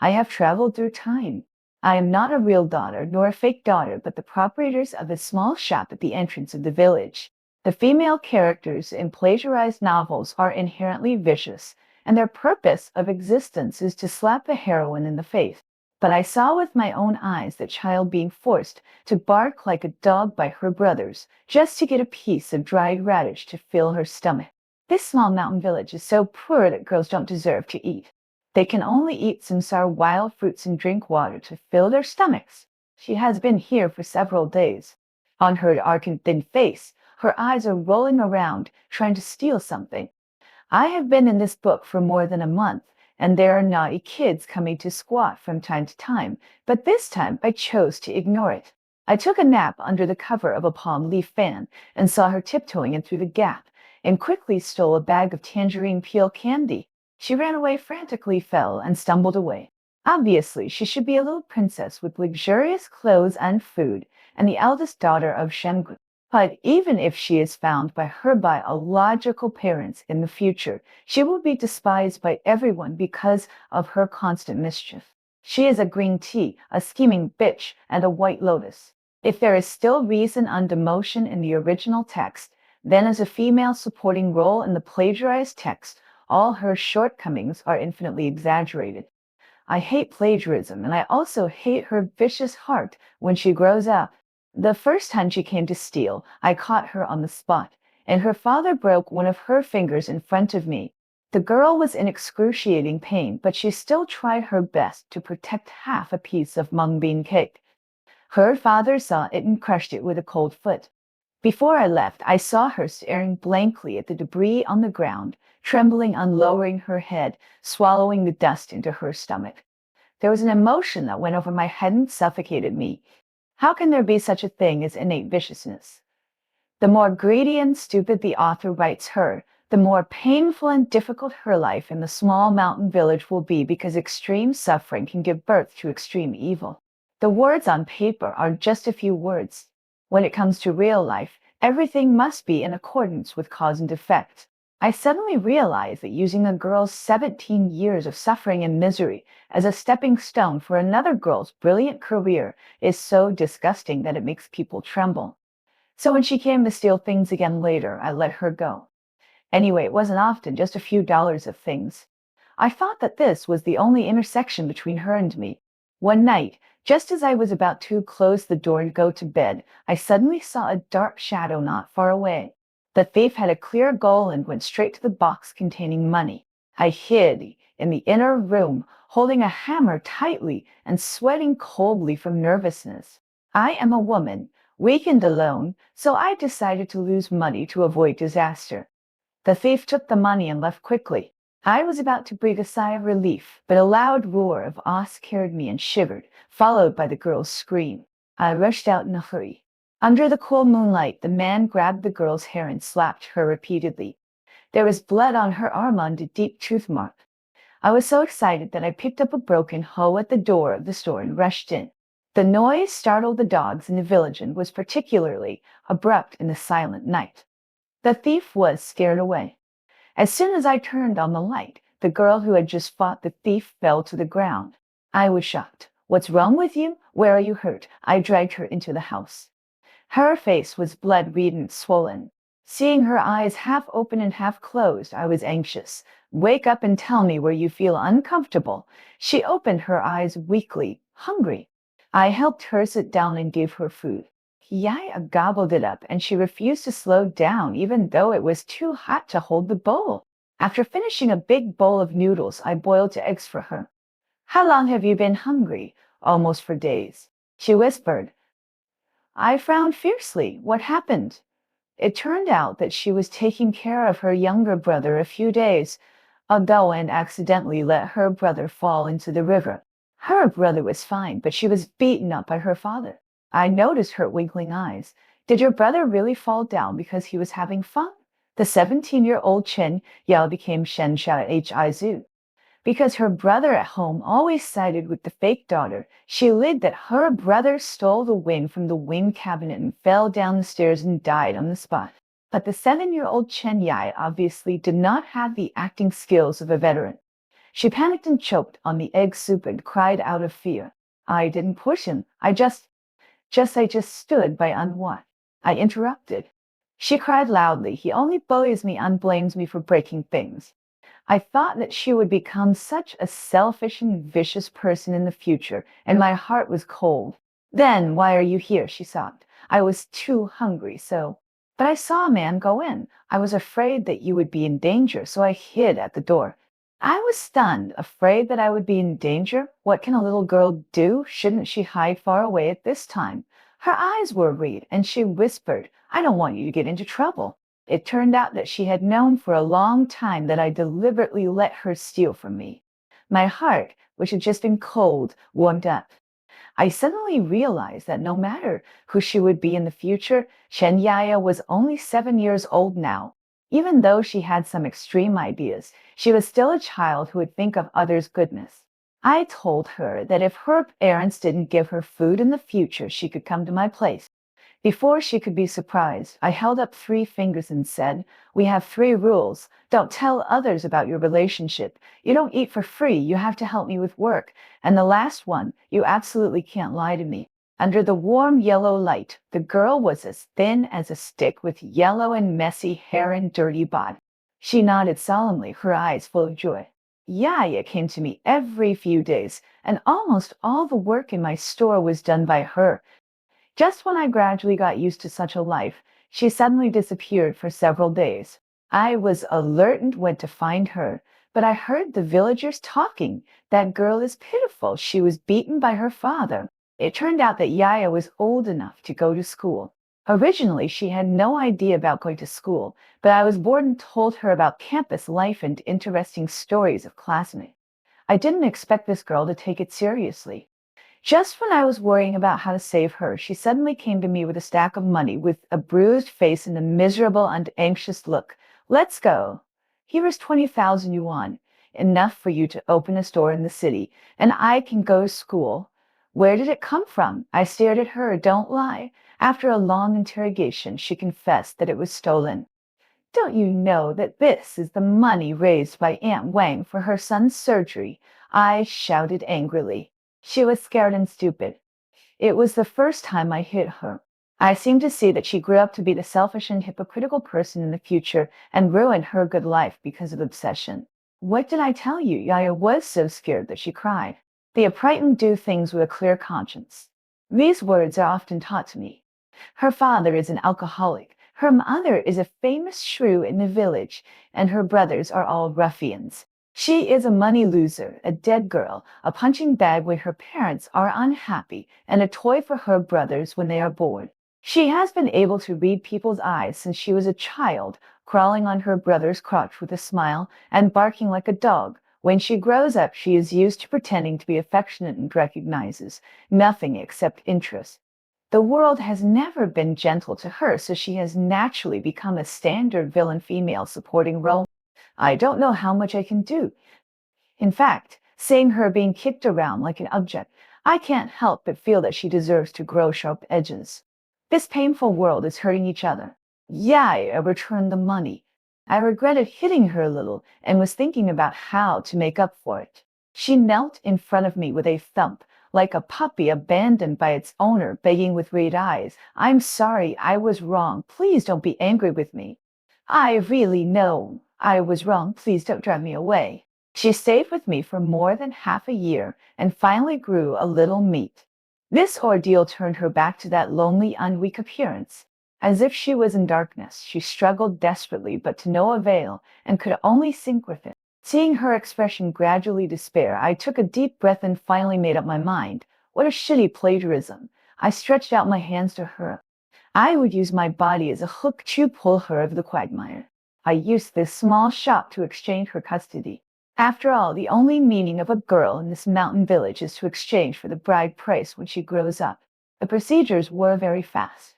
I have traveled through time. I am not a real daughter, nor a fake daughter, but the proprietors of a small shop at the entrance of the village. The female characters in plagiarized novels are inherently vicious, and their purpose of existence is to slap the heroine in the face. But I saw with my own eyes the child being forced to bark like a dog by her brothers, just to get a piece of dried radish to fill her stomach. This small mountain village is so poor that girls don't deserve to eat. They can only eat some sour wild fruits and drink water to fill their stomachs. She has been here for several days. On her arch and thin face, her eyes are rolling around, trying to steal something. I have been in this book for more than a month, and there are naughty kids coming to squat from time to time, but this time I chose to ignore it. I took a nap under the cover of a palm leaf fan and saw her tiptoeing in through the gap, and quickly stole a bag of tangerine peel candy. She ran away frantically, fell, and stumbled away. Obviously, she should be a little princess with luxurious clothes and food, and the eldest daughter of Shengu. But even if she is found by her biological parents in the future, she will be despised by everyone because of her constant mischief. She is a green tea, a scheming bitch, and a white lotus. If there is still reason and emotion in the original text, then as a female supporting role in the plagiarized text, all her shortcomings are infinitely exaggerated. I hate plagiarism, and I also hate her vicious heart when she grows up. The first time she came to steal, I caught her on the spot, and her father broke one of her fingers in front of me. The girl was in excruciating pain, but she still tried her best to protect half a piece of mung bean cake. Her father saw it and crushed it with a cold foot. Before I left, I saw her staring blankly at the debris on the ground, trembling and lowering her head, swallowing the dust into her stomach. There was an emotion that went over my head and suffocated me. How can there be such a thing as innate viciousness? The more greedy and stupid the author writes her, the more painful and difficult her life in the small mountain village will be, because extreme suffering can give birth to extreme evil. The words on paper are just a few words. When it comes to real life, everything must be in accordance with cause and effect. I suddenly realized that using a girl's 17 years of suffering and misery as a stepping stone for another girl's brilliant career is so disgusting that it makes people tremble. So when she came to steal things again later, I let her go. Anyway, it wasn't often, just a few dollars of things. I thought that this was the only intersection between her and me. One night, just as I was about to close the door and go to bed, I suddenly saw a dark shadow not far away. The thief had a clear goal and went straight to the box containing money. I hid in the inner room, holding a hammer tightly and sweating coldly from nervousness. I am a woman, weak and alone, so I decided to lose money to avoid disaster. The thief took the money and left quickly. I was about to breathe a sigh of relief, but a loud roar of awe scared me and shivered, followed by the girl's scream. I rushed out in a hurry. Under the cool moonlight, the man grabbed the girl's hair and slapped her repeatedly. There was blood on her arm and a deep tooth mark. I was so excited that I picked up a broken hoe at the door of the store and rushed in. The noise startled the dogs in the village and was particularly abrupt in the silent night. The thief was scared away. As soon as I turned on the light, the girl who had just fought the thief fell to the ground. I was shocked. "What's wrong with you? Where are you hurt?" I dragged her into the house. Her face was blood-red and swollen. Seeing her eyes half open and half closed, I was anxious. "Wake up and tell me where you feel uncomfortable." She opened her eyes weakly. "Hungry." I helped her sit down and gave her food. Yaya gobbled it up, and she refused to slow down even though it was too hot to hold the bowl. After finishing a big bowl of noodles, I boiled eggs for her. "How long have you been hungry?" "Almost for days," she whispered. I frowned fiercely. What happened? It turned out that she was taking care of her younger brother a few days ago and accidentally let her brother fall into the river. Her brother was fine, but she was beaten up by her father. I noticed her winkling eyes. "Did your brother really fall down because he was having fun?" The 17-year-old Chen Yao became Shen Hizu. Because her brother at home always sided with the fake daughter, she lied that her brother stole the wing from the wing cabinet and fell down the stairs and died on the spot. But the 7-year-old Chen Yai obviously did not have the acting skills of a veteran. She panicked and choked on the egg soup and cried out of fear. I didn't push him. I just stood by unwatched. I interrupted. She cried loudly. He only bullies me and blames me for breaking things. I thought that she would become such a selfish and vicious person in the future, and my heart was cold. Then, why are you here? She sobbed. I was too hungry, so. But I saw a man go in. I was afraid that you would be in danger, so I hid at the door. I was stunned, afraid that I would be in danger. What can a little girl do? Shouldn't she hide far away at this time? Her eyes were red, and she whispered, I don't want you to get into trouble. It turned out that she had known for a long time that I deliberately let her steal from me. My heart, which had just been cold, warmed up. I suddenly realized that no matter who she would be in the future, Chen Yaya was only 7 years old now. Even though she had some extreme ideas, she was still a child who would think of others' goodness. I told her that if her parents didn't give her food in the future, she could come to my place. Before she could be surprised, I held up 3 fingers and said, We have 3 rules. Don't tell others about your relationship. You don't eat for free. You have to help me with work. And the last one, you absolutely can't lie to me. Under the warm yellow light, the girl was as thin as a stick with yellow and messy hair and dirty body. She nodded solemnly, her eyes full of joy. Yaya came to me every few days, and almost all the work in my store was done by her. Just when I gradually got used to such a life, she suddenly disappeared for several days. I was alert and went to find her, but I heard the villagers talking. That girl is pitiful. She was beaten by her father. It turned out that Yaya was old enough to go to school. Originally, she had no idea about going to school, but I was bored and told her about campus life and interesting stories of classmates. I didn't expect this girl to take it seriously. Just when I was worrying about how to save her, she suddenly came to me with a stack of money, with a bruised face and a miserable and anxious look. Let's go. Here is 20,000 yuan, enough for you to open a store in the city, and I can go to school. Where did it come from? I stared at her. Don't lie. After a long interrogation, she confessed that it was stolen. Don't you know that this is the money raised by Aunt Wang for her son's surgery? I shouted angrily. She was scared and stupid. It was the first time I hit her. I seemed to see that she grew up to be the selfish and hypocritical person in the future and ruined her good life because of obsession. What did I tell you? Yaya was so scared that she cried. The upright do things with a clear conscience. These words are often taught to me. Her father is an alcoholic. Her mother is a famous shrew in the village, and her brothers are all ruffians. She is a money loser, a dead girl, a punching bag when her parents are unhappy, and a toy for her brothers when they are bored. She has been able to read people's eyes since she was a child, crawling on her brother's crotch with a smile and barking like a dog. When she grows up, she is used to pretending to be affectionate and recognizes nothing except interest. The world has never been gentle to her, so she has naturally become a standard villain female supporting role. I don't know how much I can do. In fact, seeing her being kicked around like an object, I can't help but feel that she deserves to grow sharp edges. This painful world is hurting each other. Yeah, I returned the money. I regretted hitting her a little and was thinking about how to make up for it. She knelt in front of me with a thump, like a puppy abandoned by its owner, begging with red eyes. I'm sorry, I was wrong. Please don't be angry with me. I really know I was wrong. Please don't drive me away. She stayed with me for more than half a year and finally grew a little meat. This ordeal turned her back to that lonely and weak appearance. As if she was in darkness, she struggled desperately, but to no avail, and could only sink with it. Seeing her expression gradually despair, I took a deep breath and finally made up my mind. What a shitty plagiarism. I stretched out my hands to her. I would use my body as a hook to pull her over the quagmire. I used this small shop to exchange her custody. After all, the only meaning of a girl in this mountain village is to exchange for the bride price when she grows up. The procedures were very fast.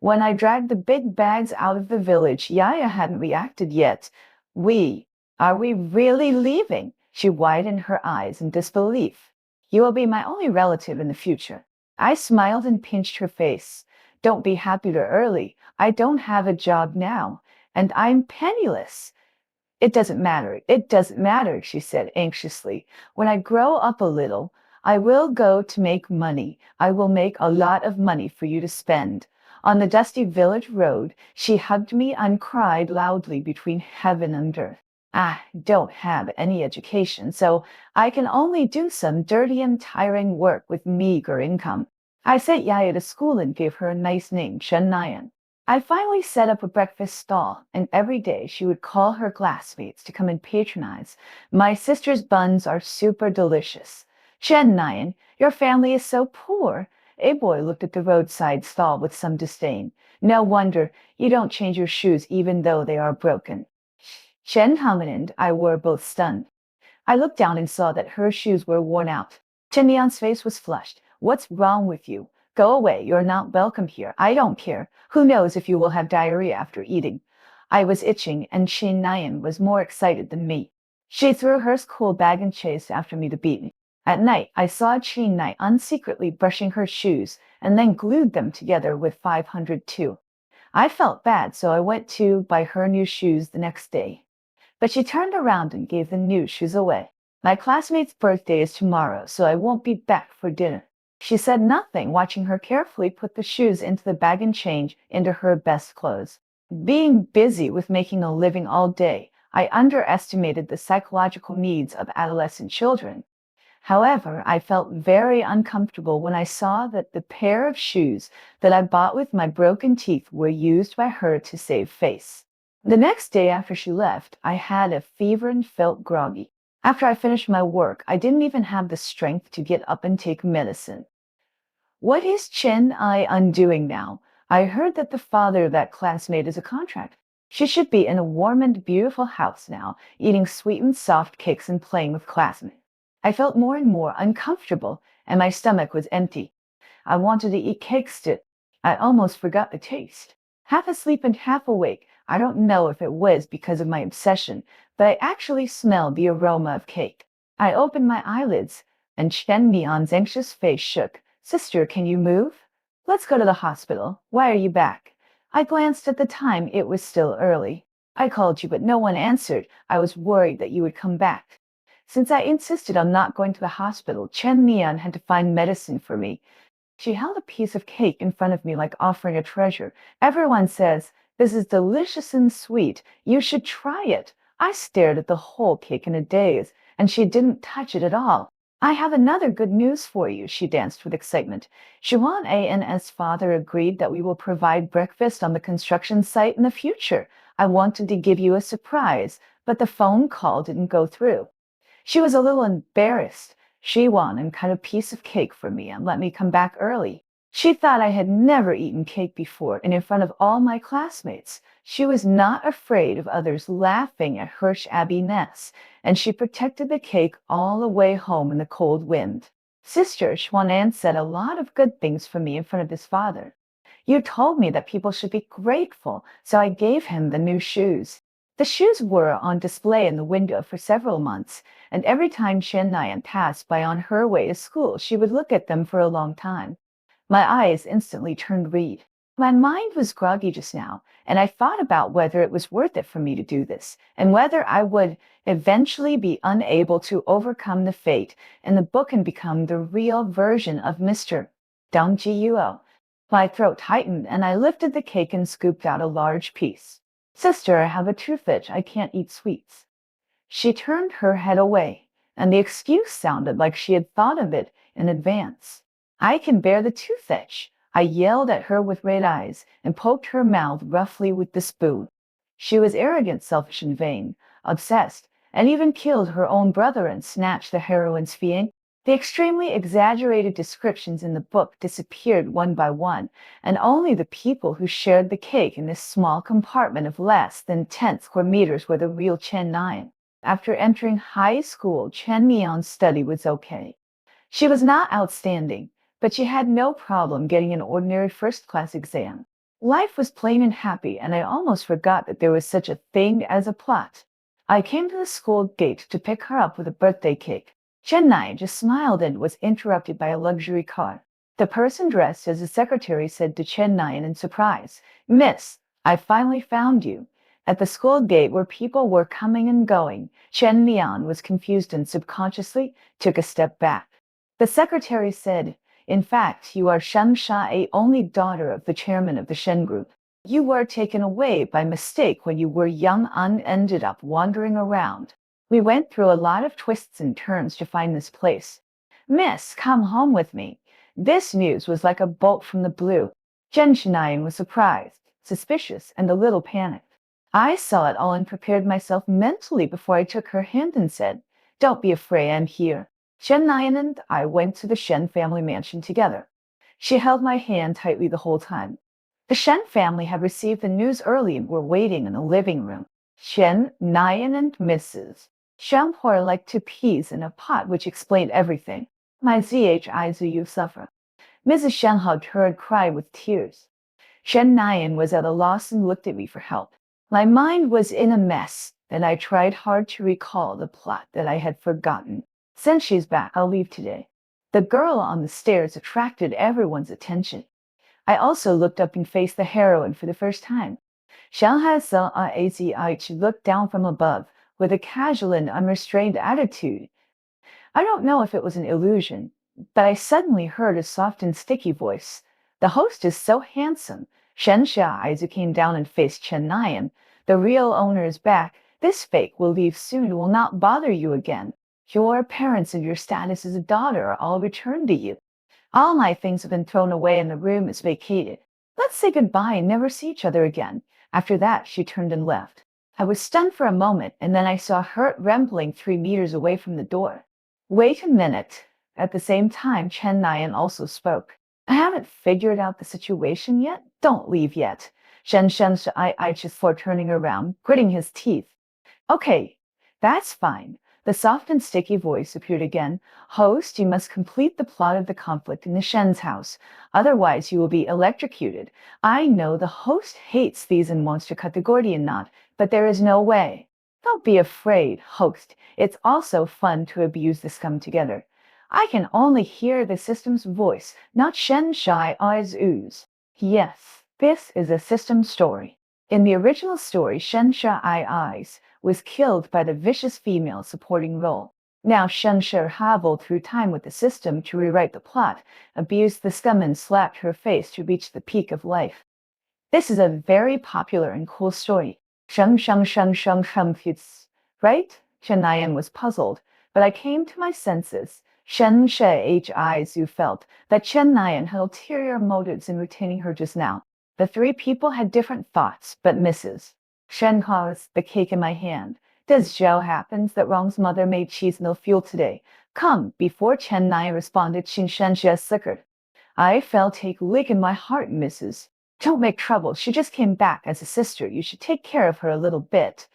When I dragged the big bags out of the village, Yaya hadn't reacted yet. Are we really leaving? She widened her eyes in disbelief. You will be my only relative in the future. I smiled and pinched her face. Don't be happy too early. I don't have a job now, and I'm penniless. It doesn't matter. It doesn't matter, she said anxiously. When I grow up a little, I will go to make money. I will make a lot of money for you to spend. On the dusty village road, she hugged me and cried loudly between heaven and earth. I don't have any education, so I can only do some dirty and tiring work with meager income. I sent Yaya to school and gave her a nice name, Chen Nayan. I finally set up a breakfast stall, and every day she would call her classmates to come and patronize. My sister's buns are super delicious. Chen Nayan, your family is so poor. A boy looked at the roadside stall with some disdain. No wonder you don't change your shoes even though they are broken. Chen Haman and I were both stunned. I looked down and saw that her shoes were worn out. Chen Mian's face was flushed. What's wrong with you? Go away. You're not welcome here. I don't care. Who knows if you will have diarrhea after eating? I was itching, and Shin Nayan was more excited than me. She threw her school bag and chased after me to beat me. At night, I saw Chin Nai unsecretly brushing her shoes and then glued them together with 502. I felt bad, so I went to buy her new shoes the next day. But she turned around and gave the new shoes away. My classmate's birthday is tomorrow, so I won't be back for dinner. She said nothing, watching her carefully put the shoes into the bag and change into her best clothes. Being busy with making a living all day, I underestimated the psychological needs of adolescent children. However, I felt very uncomfortable when I saw that the pair of shoes that I bought with my broken teeth were used by her to save face. The next day after she left, I had a fever and felt groggy. After I finished my work, I didn't even have the strength to get up and take medicine. What is Chen I undoing now? I heard that the father of that classmate is a contract. She should be in a warm and beautiful house now, eating sweet and soft cakes and playing with classmates. I felt more and more uncomfortable, and my stomach was empty. I wanted to eat cake still. I almost forgot the taste. Half asleep and half awake, I don't know if it was because of my obsession, but I actually smelled the aroma of cake. I opened my eyelids, and Chen Mian's anxious face shook. Sister, can you move? Let's go to the hospital. Why are you back? I glanced at the time. It was still early. I called you, but no one answered. I was worried that you would come back. Since I insisted on not going to the hospital, Chen Mian had to find medicine for me. She held a piece of cake in front of me like offering a treasure. Everyone says, this is delicious and sweet. You should try it. I stared at the whole cake in a daze, and she didn't touch it at all. I have another good news for you, she danced with excitement. Xuan An's father agreed that we will provide breakfast on the construction site in the future. I wanted to give you a surprise, but the phone call didn't go through. She was a little embarrassed. She won and cut a piece of cake for me and let me come back early. She thought I had never eaten cake before, and in front of all my classmates. She was not afraid of others laughing at Hirsch Abbey Ness, and she protected the cake all the way home in the cold wind. Sister Xuanan said a lot of good things for me in front of his father. You told me that people should be grateful, so I gave him the new shoes. The shoes were on display in the window for several months, and every time Shen Nayan passed by on her way to school, she would look at them for a long time. My eyes instantly turned red. My mind was groggy just now, and I thought about whether it was worth it for me to do this, and whether I would eventually be unable to overcome the fate in the book and become the real version of Mr. Dong Jiyuo. My throat tightened, and I lifted the cake and scooped out a large piece. Sister, I have a toothache. I can't eat sweets. She turned her head away, and the excuse sounded like she had thought of it in advance. I can bear the toothache. I yelled at her with red eyes and poked her mouth roughly with the spoon. She was arrogant, selfish, and vain, obsessed, and even killed her own brother and snatched the heroine's fiang. The extremely exaggerated descriptions in the book disappeared one by one, and only the people who shared the cake in this small compartment of less than 10 square meters were the real Chen Nine. After entering high school, Chen Mian's study was okay. She was not outstanding, but she had no problem getting an ordinary first-class exam. Life was plain and happy, and I almost forgot that there was such a thing as a plot. I came to the school gate to pick her up with a birthday cake. Chen Nai just smiled and was interrupted by a luxury car. The person dressed as a secretary said to Chen Nai in surprise, Miss, I finally found you. At the school gate where people were coming and going, Chen Mian was confused and subconsciously took a step back. The secretary said, "In fact, you are Shen Sha, a only daughter of the chairman of the Shen Group. You were taken away by mistake when you were young and ended up wandering around. We went through a lot of twists and turns to find this place. Miss, come home with me." This news was like a bolt from the blue. Chen Shinayan was surprised, suspicious, and a little panicked. I saw it all and prepared myself mentally before I took her hand and said, "Don't be afraid, I'm here." Shen Nian and I went to the Shen family mansion together. She held my hand tightly the whole time. The Shen family had received the news early and were waiting in the living room. Shen, Nian, and Mrs. Shen poured like two peas in a pot, which explained everything. My Ziyu suffer. Mrs. Shen hugged her and cried with tears. Shen Nian was at a loss and looked at me for help. My mind was in a mess, and I tried hard to recall the plot that I had forgotten. Since she's back, I'll leave today. The girl on the stairs attracted everyone's attention. I also looked up and faced the heroine for the first time. Shanghai Azi looked down from above with a casual and unrestrained attitude. I don't know if it was an illusion, but I suddenly heard a soft and sticky voice. "The host is so handsome." Shen Xiaoizi came down and faced Chen Nian. "The real owner is back. This fake will leave soon and will not bother you again. Your parents and your status as a daughter are all returned to you. All my things have been thrown away and the room is vacated. Let's say goodbye and never see each other again." After that, she turned and left. I was stunned for a moment, and then I saw her rambling 3 meters away from the door. "Wait a minute." At the same time, Chen Nian also spoke. "I haven't figured out the situation yet. Don't leave yet." Shen I just for turning around, gritting his teeth. "Okay, that's fine." The soft and sticky voice appeared again. "Host, you must complete the plot of the conflict in the Shen's house. Otherwise, you will be electrocuted. I know the host hates these and wants to cut the Gordian knot, but there is no way. Don't be afraid, host. It's also fun to abuse the scum together." I can only hear the system's voice, not Shen Shai I's ooze. Yes, this is a system story. In the original story, Shen Shai I's was killed by the vicious female supporting role. Now Shen Shi traveled through time with the system to rewrite the plot, abused the scum and slapped her face to reach the peak of life. This is a very popular and cool story. Right? Chen Nian was puzzled, but I came to my senses. Shen Zhu felt that Chen Nian had ulterior motives in retaining her just now. The three people had different thoughts, but Mrs. Shen caused the cake in my hand. "Does Zhou happens that Rong's mother made cheese no fuel today? Come." Before Chen Nian responded, Shen Xie sickered. "I felt a lick in my heart, Mrs. Don't make trouble. She just came back as a sister. You should take care of her a little bit."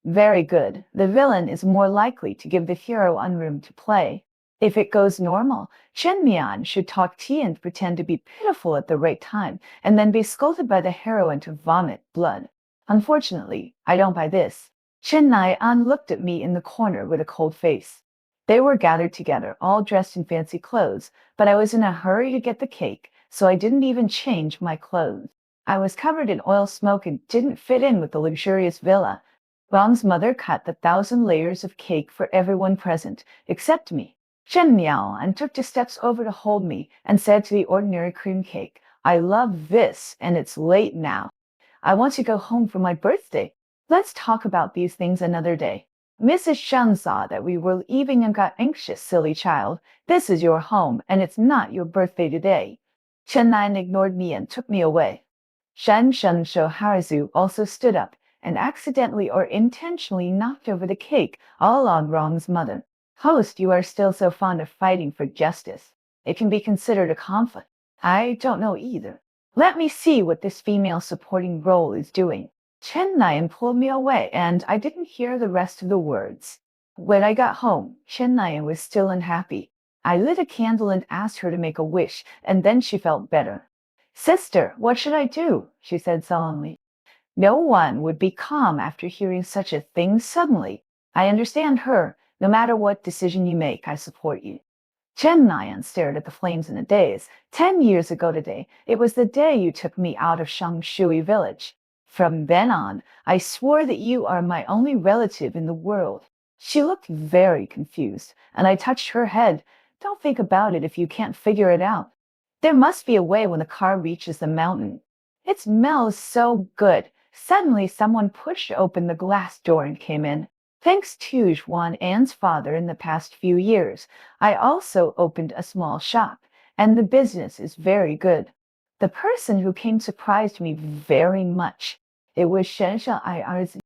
Very good. The villain is more likely to give the hero room to play. If it goes normal, Chen Mian should talk tea and pretend to be pitiful at the right time, and then be scolded by the heroine to vomit blood. Unfortunately, I don't buy this. Chen Nian looked at me in the corner with a cold face. They were gathered together, all dressed in fancy clothes, but I was in a hurry to get the cake, so I didn't even change my clothes. I was covered in oil smoke and didn't fit in with the luxurious villa. Rong's mother cut the 1,000 layers of cake for everyone present, except me. Shen Miao and took 2 steps over to hold me and said to the ordinary cream cake, "I love this, and it's late now. I want to go home for my birthday. Let's talk about these things another day." Mrs. Shen saw that we were leaving and got anxious. "Silly child, this is your home, and it's not your birthday today." Chen Nan ignored me and took me away. Shen Harazu also stood up and accidentally or intentionally knocked over the cake, all on Rong's mother. "Host, you are still so fond of fighting for justice. It can be considered a conflict." "I don't know either. Let me see what this female supporting role is doing." Chen Nian pulled me away, and I didn't hear the rest of the words. When I got home, Chen Nian was still unhappy. I lit a candle and asked her to make a wish, and then she felt better. "Sister, what should I do?" she said solemnly. No one would be calm after hearing such a thing suddenly. I understand her. No matter what decision you make, I support you. Chen Nian stared at the flames in a daze. 10 years ago today, it was the day you took me out of Shangshui village. From then on, I swore that you are my only relative in the world. She looked very confused, and I touched her head. Don't think about it if you can't figure it out. There must be a way when the car reaches the mountain. It smells so good. Suddenly, someone pushed open the glass door and came in. Thanks to Juan Anne's father in the past few years, I also opened a small shop, and the business is very good. The person who came surprised me very much. It was Shensha Iarz.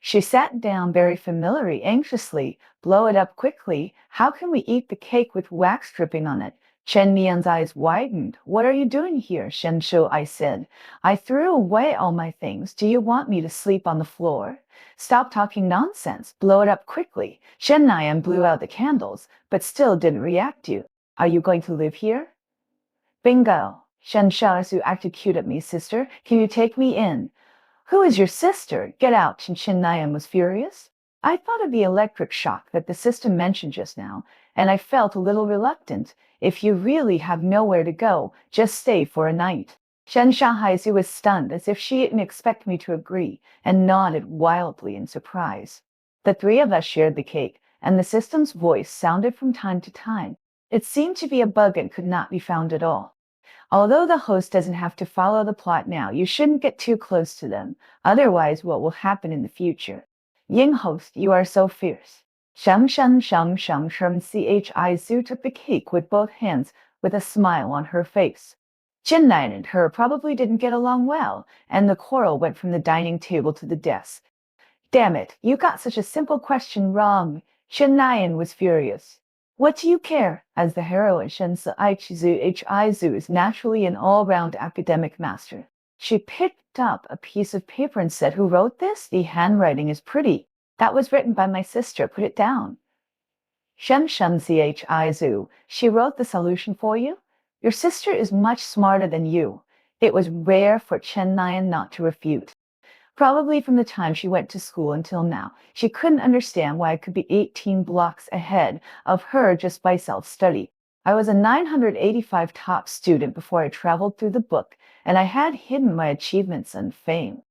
She sat down very familiarly, anxiously. Blow it up quickly. How can we eat the cake with wax dripping on it? Chen Mian's eyes widened. What are you doing here, Shen Shou? I said. I threw away all my things. Do you want me to sleep on the floor? Stop talking nonsense. Blow it up quickly. Shen Nian blew out the candles, but still didn't react to you. Are you going to live here? Bingo. Shen Shaozu acted cute at me, sister. Can you take me in? Who is your sister? Get out, Chin Nayan was furious. I thought of the electric shock that the system mentioned just now, and I felt a little reluctant. If you really have nowhere to go, just stay for a night. Shen Shahaizu was stunned, as if she didn't expect me to agree, and nodded wildly in surprise. The three of us shared the cake, and the system's voice sounded from time to time. It seemed to be a bug and could not be found at all. Although the host doesn't have to follow the plot now, you shouldn't get too close to them. Otherwise, what will happen in the future? Ying host, you are so fierce. Shum shum shum shum shum Chi Zu took the cake with both hands with a smile on her face. Jinnan and her probably didn't get along well, and the quarrel went from the dining table to the desk. Damn it, you got such a simple question wrong. Jinnan was furious. What do you care? As the heroine Shense Ichizu is naturally an all-round academic master. She picked up a piece of paper and said, Who wrote this? The handwriting is pretty. That was written by my sister. Put it down. Shen Chizu, she wrote the solution for you? Your sister is much smarter than you. It was rare for Chen Nian not to refute. Probably from the time she went to school until now, she couldn't understand why I could be 18 blocks ahead of her just by self-study. I was a 985 top student before I traveled through the book, and I had hidden my achievements and fame.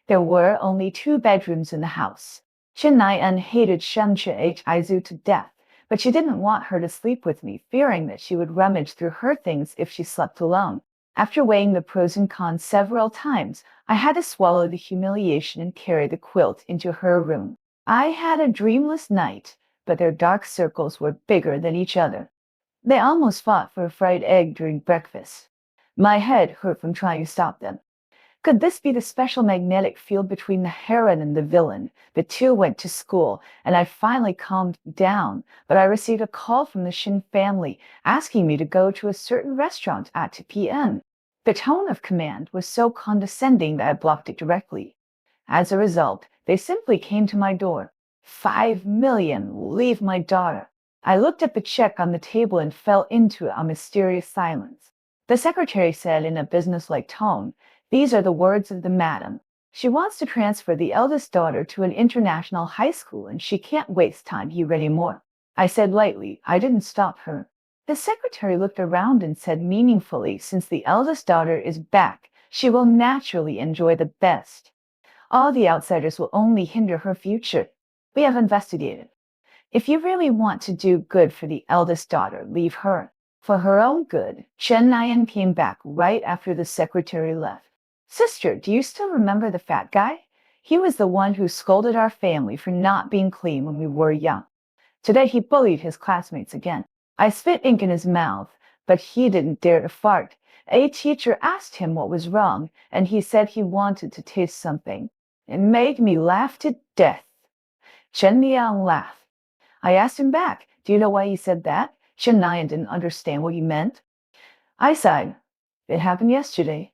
There were only 2 bedrooms in the house. Chen Nian hated Shen Chizu to death, but she didn't want her to sleep with me, fearing that she would rummage through her things if she slept alone. After weighing the pros and cons several times, I had to swallow the humiliation and carry the quilt into her room. I had a dreamless night, but their dark circles were bigger than each other. They almost fought for a fried egg during breakfast. My head hurt from trying to stop them. Could this be the special magnetic field between the heroine and the villain? The two went to school, and I finally calmed down, but I received a call from the Shin family asking me to go to a certain restaurant at 2 p.m. The tone of command was so condescending that I blocked it directly. As a result, they simply came to my door. 5 million, leave my daughter. I looked at the check on the table and fell into a mysterious silence. The secretary said in a businesslike tone, These are the words of the madam. She wants to transfer the eldest daughter to an international high school and she can't waste time here anymore. I said lightly, I didn't stop her. The secretary looked around and said meaningfully, since the eldest daughter is back, she will naturally enjoy the best. All the outsiders will only hinder her future. We have investigated. If you really want to do good for the eldest daughter, leave her. For her own good, Chen Nian came back right after the secretary left. Sister, do you still remember the fat guy? He was the one who scolded our family for not being clean when we were young. Today he bullied his classmates again. I spit ink in his mouth, but he didn't dare to fart. A teacher asked him what was wrong, and he said he wanted to taste something. It made me laugh to death. Chen Nian laughed. I asked him back, do you know why he said that? Chen Nian didn't understand what he meant. I sighed. It happened yesterday.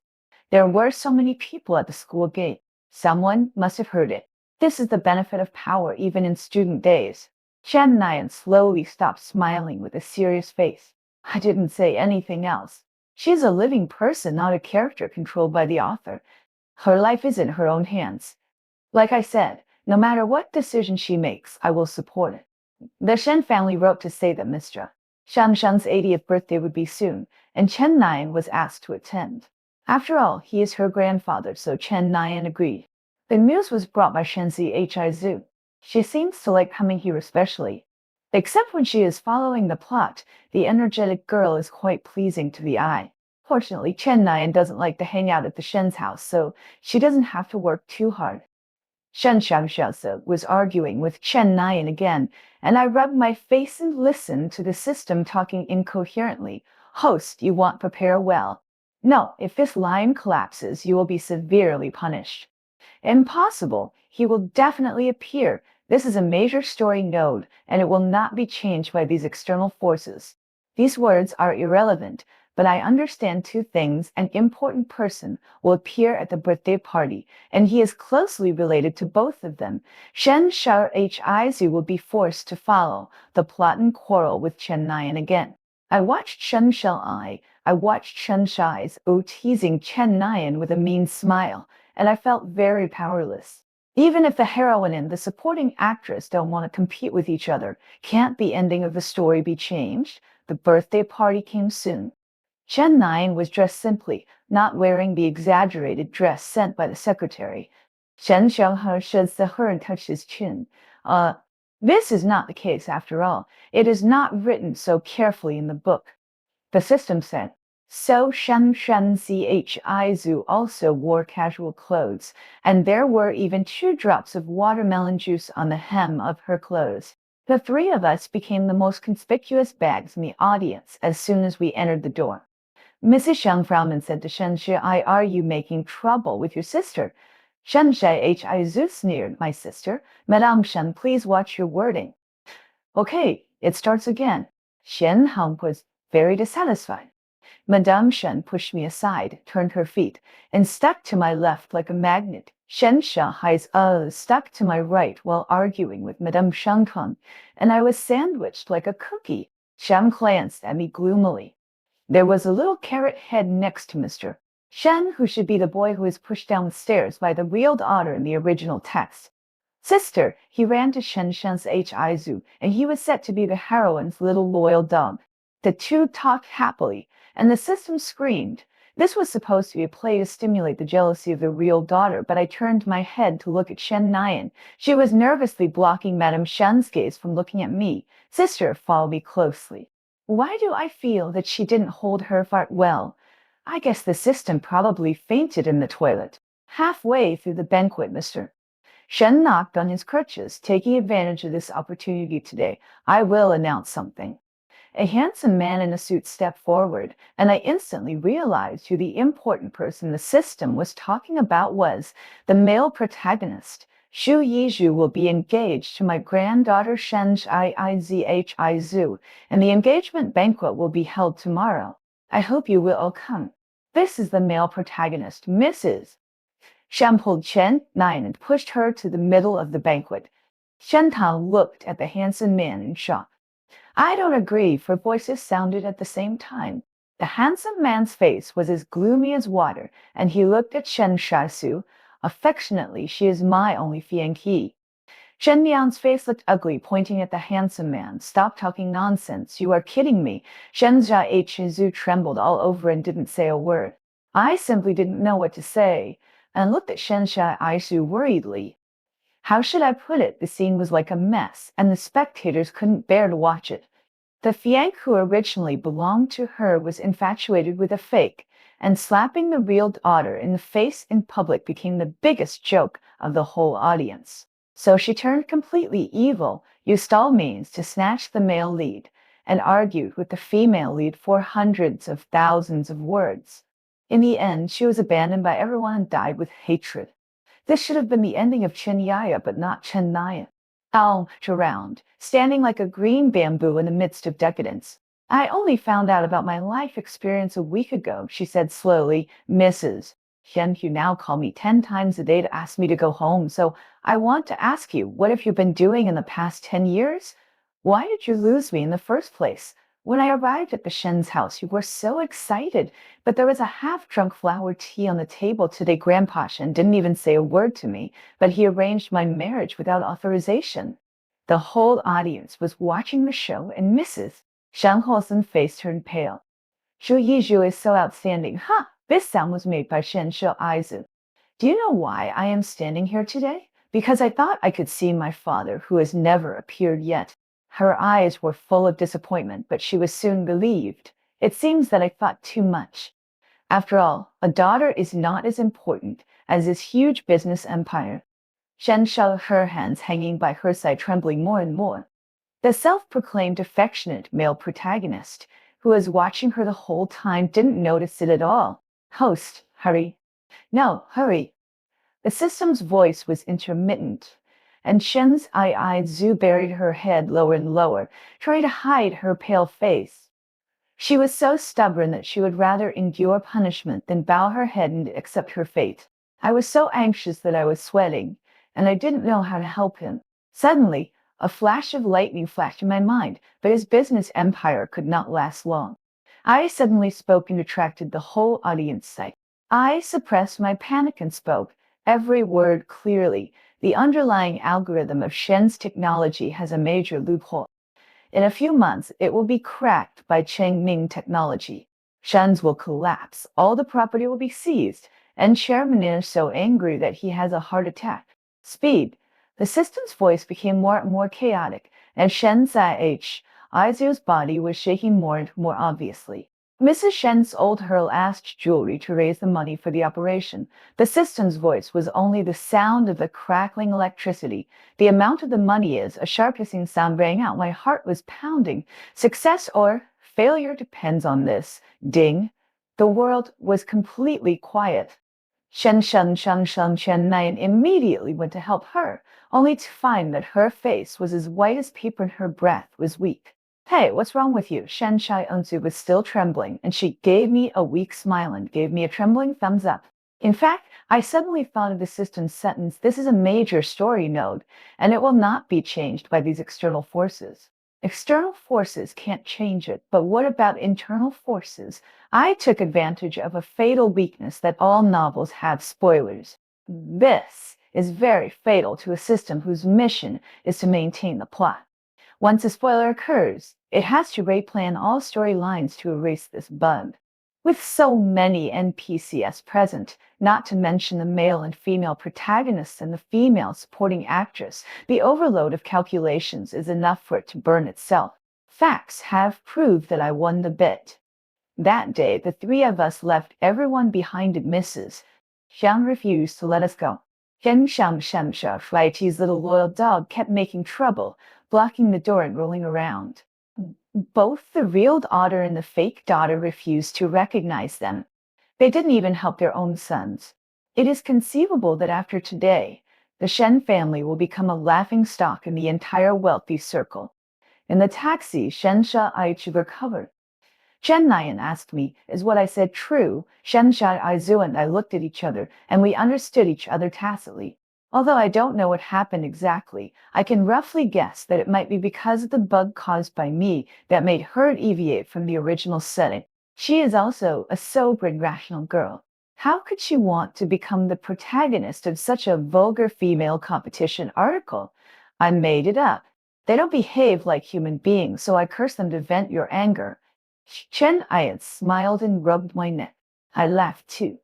There were so many people at the school gate. Someone must have heard it. This is the benefit of power even in student days. Chen Nian slowly stopped smiling with a serious face. I didn't say anything else. She's a living person, not a character controlled by the author. Her life is in her own hands. Like I said, no matter what decision she makes, I will support it. The Shen family wrote to say that Mr. Shan Shan's 80th birthday would be soon, and Chen Nian was asked to attend. After all, he is her grandfather, so Chen Nian agreed. The news was brought by Shenzi Hizu. She seems to like coming here especially. Except when she is following the plot, the energetic girl is quite pleasing to the eye. Fortunately, Chen Nian doesn't like to hang out at the Shen's house, so she doesn't have to work too hard. Shen Xiaoxiaozi was arguing with Chen Nian again, and I rubbed my face and listened to the system talking incoherently. Host, you want prepare well. No, if this line collapses, you will be severely punished. Impossible. He will definitely appear. This is a major story node, and it will not be changed by these external forces. These words are irrelevant, but I understand two things. An important person will appear at the birthday party, and he is closely related to both of them. Shen Xiaohizu will be forced to follow the plot and quarrel with Chen Nian again. I watched Shen Xiaoai. I watched Shen Shai's teasing Chen Nian with a mean smile, and I felt very powerless. Even if the heroine and the supporting actress don't want to compete with each other, can't the ending of the story be changed? The birthday party came soon. Chen Nian was dressed simply, not wearing the exaggerated dress sent by the secretary. Shen Xianghe sheds the her and touched his chin. This is not the case after all. It is not written so carefully in the book. The system said. So Shen Zihizu also wore casual clothes, and there were even 2 drops of watermelon juice on the hem of her clothes. The 3 of us became the most conspicuous bags in the audience as soon as we entered the door. Mrs. Shang Frauman said to Shen Shi, are you making trouble with your sister? Shen Hizu sneered, my sister. Madame Shen, please watch your wording. Okay, it starts again. Shen Hang was very dissatisfied. Madame Shen pushed me aside, turned her feet, and stuck to my left like a magnet. Shen Shahai's stuck to my right while arguing with Madame Shangkang, and I was sandwiched like a cookie. Shang glanced at me gloomily. There was a little carrot head next to Mr. Shen, who should be the boy who was pushed down the stairs by the real daughter in the original text. Sister, he ran to Shen Shen's Hizu, and he was set to be the heroine's little loyal dog. The 2 talked happily, and the system screamed. This was supposed to be a play to stimulate the jealousy of the real daughter, but I turned my head to look at Shen Nian. She was nervously blocking Madame Shen's gaze from looking at me. Sister, follow me closely. Why do I feel that she didn't hold her fart well? I guess the system probably fainted in the toilet. Halfway through the banquet, Mr. Shen knocked on his crutches, taking advantage of this opportunity today. I will announce something. A handsome man in a suit stepped forward, and I instantly realized who the important person the system was talking about was the male protagonist. Xu Yizhu will be engaged to my granddaughter Shen Zhizu, and the engagement banquet will be held tomorrow. I hope you will all come. This is the male protagonist, Mrs. Shen pulled Chen Nian and pushed her to the middle of the banquet. Shen Tang looked at the handsome man in shock. I don't agree, for voices sounded at the same time. The handsome man's face was as gloomy as water, and he looked at Shen Shasu. Affectionately, she is my only fiancée. Shen Mian's face looked ugly, pointing at the handsome man. Stop talking nonsense. You are kidding me. Shen Zhizu trembled all over and didn't say a word. I simply didn't know what to say, and looked at Shen Zhizu worriedly. How should I put it? The scene was like a mess, and the spectators couldn't bear to watch it. The fiancé who originally belonged to her was infatuated with a fake, and slapping the real daughter in the face in public became the biggest joke of the whole audience. So she turned completely evil, used all means to snatch the male lead, and argued with the female lead for hundreds of thousands of words. In the end, she was abandoned by everyone and died with hatred. This should have been the ending of Chen Yaya, but not Chen Nian. Around, standing like a green bamboo in the midst of decadence. I only found out about my life experience a week ago, she said slowly. Mrs. Shen, you now call me 10 times a day to ask me to go home, so I want to ask you, what have you been doing in the past 10 years? Why did you lose me in the first place? When I arrived at the Shen's house, you were so excited, but there was a half-drunk flower tea on the table today. Grandpa Shen didn't even say a word to me, but he arranged my marriage without authorization. The whole audience was watching the show, and Mrs. Shang Hosen's face turned pale. Xu Yizhu is so outstanding. Ha! This sound was made by Shensha Aizu. Do you know why I am standing here today? Because I thought I could see my father, who has never appeared yet. Her eyes were full of disappointment, but she was soon relieved. It seems that I thought too much. After all, a daughter is not as important as this huge business empire. Shen shut her hands hanging by her side, trembling more and more. The self-proclaimed affectionate male protagonist, who was watching her the whole time, didn't notice it at all. Host, hurry. No, hurry. The system's voice was intermittent, and Shen's eye Zhu buried her head lower and lower, trying to hide her pale face. She was so stubborn that she would rather endure punishment than bow her head and accept her fate. I was so anxious that I was sweating, and I didn't know how to help him. Suddenly, a flash of lightning flashed in my mind, but his business empire could not last long. I suddenly spoke and attracted the whole audience sight. I suppressed my panic and spoke, every word clearly. The underlying algorithm of Shen's technology has a major loophole. In a few months, it will be cracked by Chengming technology. Shen's will collapse, all the property will be seized, and Chairman is so angry that he has a heart attack. Speed. The system's voice became more and more chaotic, and Shen Aizu's body was shaking more and more obviously. Mrs. Shen's old Herl asked Jewelry to raise the money for the operation. The system's voice was only the sound of the crackling electricity. The amount of the money is, a sharp hissing sound rang out. My heart was pounding. Success or failure depends on this. Ding. The world was completely quiet. Shen Nayan immediately went to help her, only to find that her face was as white as paper and her breath was weak. Hey, what's wrong with you? Shen Shai Unzu was still trembling, and she gave me a weak smile and gave me a trembling thumbs up. In fact, I suddenly thought of the system's sentence, this is a major story node, and it will not be changed by these external forces. External forces can't change it, but what about internal forces? I took advantage of a fatal weakness that all novels have: spoilers. This is very fatal to a system whose mission is to maintain the plot. Once a spoiler occurs, it has to replan all storylines to erase this bug. With so many NPCs present, not to mention the male and female protagonists and the female supporting actress, the overload of calculations is enough for it to burn itself. Facts have proved that I won the bit. That day, the three of us left everyone behind at Mrs. Xiang refused to let us go. Flighty's little loyal dog kept making trouble, blocking the door and rolling around. Both the real daughter and the fake daughter refused to recognize them. They didn't even help their own sons. It is conceivable that after today, the Shen family will become a laughing stock in the entire wealthy circle. In the taxi, Shensha Aichu recovered. Chen Nayan asked me, is what I said true? Shensha Aizu and I looked at each other, and we understood each other tacitly. Although I don't know what happened exactly, I can roughly guess that it might be because of the bug caused by me that made her deviate from the original setting. She is also a sober and rational girl. How could she want to become the protagonist of such a vulgar female competition article? I made it up. They don't behave like human beings, so I curse them to vent your anger. Chen Ayat smiled and rubbed my neck. I laughed too.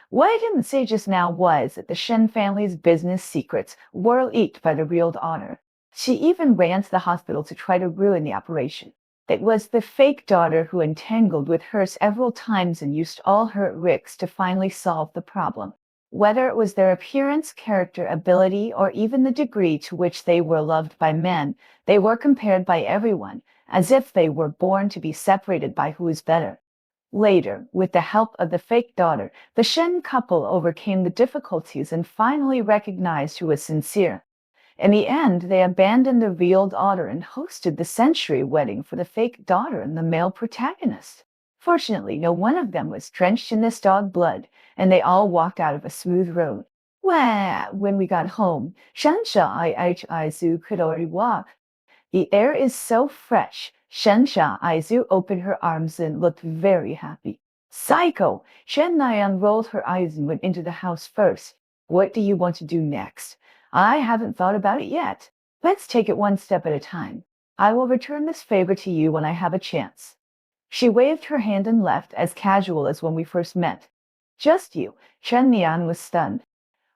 What I didn't say just now was that the Shen family's business secrets were leaked by the real daughter. She even ran to the hospital to try to ruin the operation. It was the fake daughter who entangled with her several times and used all her tricks to finally solve the problem. Whether it was their appearance, character, ability, or even the degree to which they were loved by men, they were compared by everyone, as if they were born to be separated by who is better. Later, with the help of the fake daughter, the Shen couple overcame the difficulties and finally recognized who was sincere. In the end, they abandoned the real daughter and hosted the century wedding for the fake daughter and the male protagonist. Fortunately, no one of them was drenched in this dog blood, and they all walked out of a smooth road. When we got home, Shansha Aizu could already walk. The air is so fresh. Shensha Aizu opened her arms and looked very happy. Psycho! Shen Nayan rolled her eyes and went into the house first. What do you want to do next? I haven't thought about it yet. Let's take it one step at a time. I will return this favor to you when I have a chance. She waved her hand and left, as casual as when we first met. Just you. Chen Nian was stunned.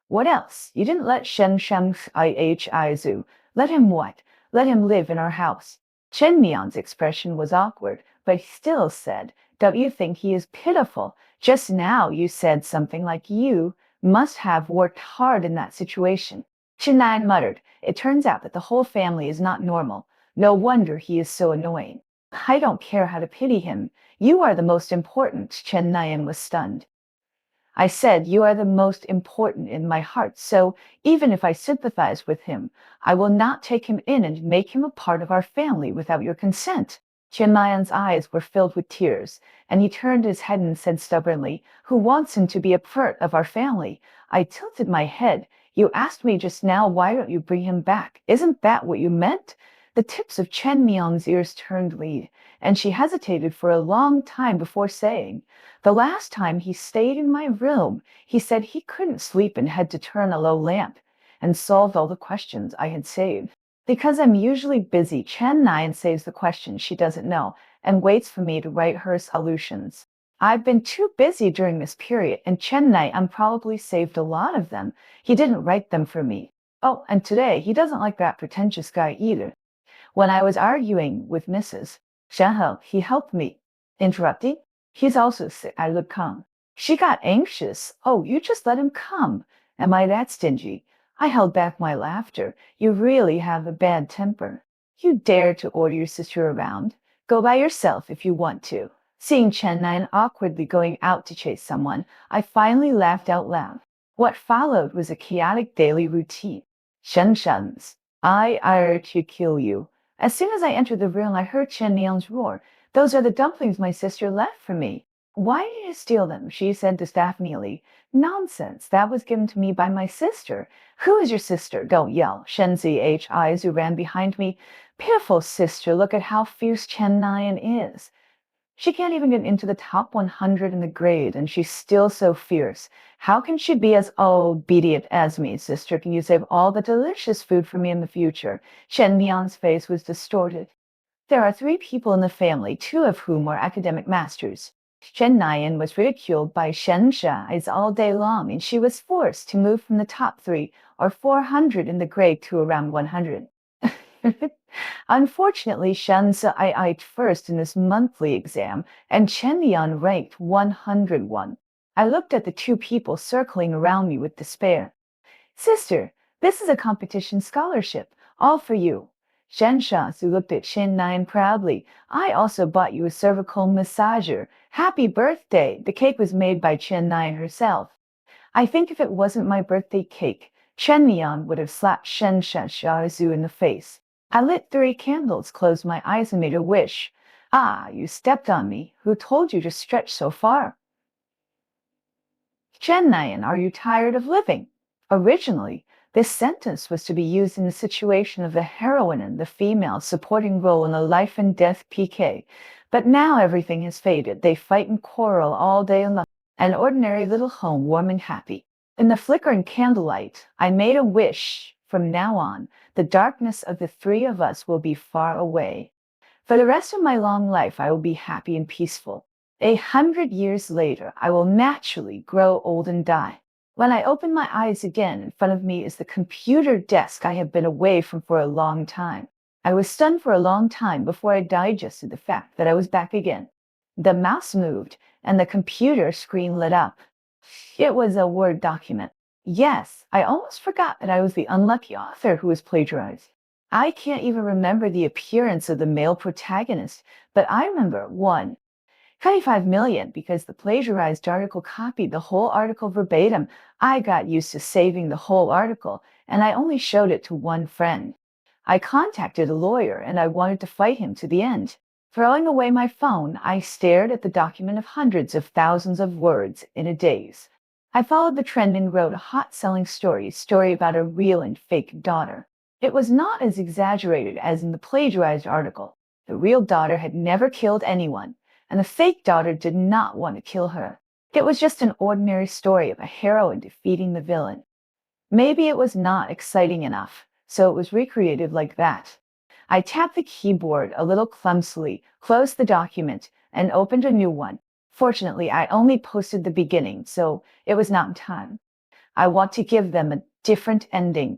What else? You didn't let Shen Sheng Ihu. Let him what? Let him live in our house. Chen Mian's expression was awkward, but he still said, don't you think he is pitiful? Just now you said something like you must have worked hard in that situation. Chen Nian muttered, it turns out that the whole family is not normal. No wonder he is so annoying. I don't care how to pity him. You are the most important. Chen Nian was stunned. I said, you are the most important in my heart, so even if I sympathize with him, I will not take him in and make him a part of our family without your consent. Chen Mayan's eyes were filled with tears, and he turned his head and said stubbornly, who wants him to be a part of our family? I tilted my head. You asked me just now, why don't you bring him back? Isn't that what you meant? The tips of Chen Miang's ears turned red, and she hesitated for a long time before saying, the last time he stayed in my room, he said he couldn't sleep and had to turn a low lamp, and solved all the questions I had saved. Because I'm usually busy, Chen Nian saves the questions she doesn't know and waits for me to write her solutions. I've been too busy during this period, and Chen Nian probably saved a lot of them. He didn't write them for me. Oh, and today he doesn't like that pretentious guy either. When I was arguing with Mrs. Shenhe, he helped me. Interrupting? He's also sick. I looked calm. She got anxious. Oh, you just let him come. Am I that stingy? I held back my laughter. You really have a bad temper. You dare to order your sister around? Go by yourself if you want to. Seeing Chen Nian awkwardly going out to chase someone, I finally laughed out loud. What followed was a chaotic daily routine. Shen Shen's. I are to kill you. As soon as I entered the room, I heard Chen Nian's roar. Those are the dumplings my sister left for me. Why did you steal them? She said disapprovingly. Nonsense. That was given to me by my sister. Who is your sister? Don't yell. Shen Zihu ran behind me. Pitiful sister, look at how fierce Chen Nian is. She can't even get into the top 100 in the grade, and she's still so fierce. How can she be as obedient as me, sister? Can you save all the delicious food for me in the future? Shen Mian's face was distorted. There are 3 people in the family, 2 of whom are academic masters. Chen Nian was ridiculed by Shen Shai's all day long, and she was forced to move from the top 3 or 400 in the grade to around 100. Unfortunately, Shen Zai'd first in this monthly exam, and Chen Lian ranked 101. I looked at the 2 people circling around me with despair. Sister, this is a competition scholarship, all for you. Shen Shasu looked at Chen Nian proudly. I also bought you a cervical massager. Happy birthday! The cake was made by Chen Nian herself. I think if it wasn't my birthday cake, Chen Nian would have slapped Shen Shasu in the face. I lit 3 candles, closed my eyes, and made a wish. Ah, you stepped on me. Who told you to stretch so far? Chen Nian, are you tired of living? Originally, this sentence was to be used in the situation of the heroine, the female supporting role in a life and death PK. But now everything has faded. They fight and quarrel all day long. An ordinary little home, warm and happy. In the flickering candlelight, I made a wish. From now on, the darkness of the 3 of us will be far away. For the rest of my long life, I will be happy and peaceful. 100 years later, I will naturally grow old and die. When I open my eyes again, in front of me is the computer desk I have been away from for a long time. I was stunned for a long time before I digested the fact that I was back again. The mouse moved, and the computer screen lit up. It was a Word document. Yes, I almost forgot that I was the unlucky author who was plagiarized. I can't even remember the appearance of the male protagonist, but I remember 25 million because the plagiarized article copied the whole article verbatim. I got used to saving the whole article, and I only showed it to one friend. I contacted a lawyer, and I wanted to fight him to the end. Throwing away my phone, I stared at the document of hundreds of thousands of words in a daze. I followed the trend and wrote a hot-selling story about a real and fake daughter. It was not as exaggerated as in the plagiarized article. The real daughter had never killed anyone, and the fake daughter did not want to kill her. It was just an ordinary story of a heroine defeating the villain. Maybe it was not exciting enough, so it was recreated like that. I tapped the keyboard a little clumsily, closed the document, and opened a new one. Fortunately, I only posted the beginning, so it was not in time. I want to give them a different ending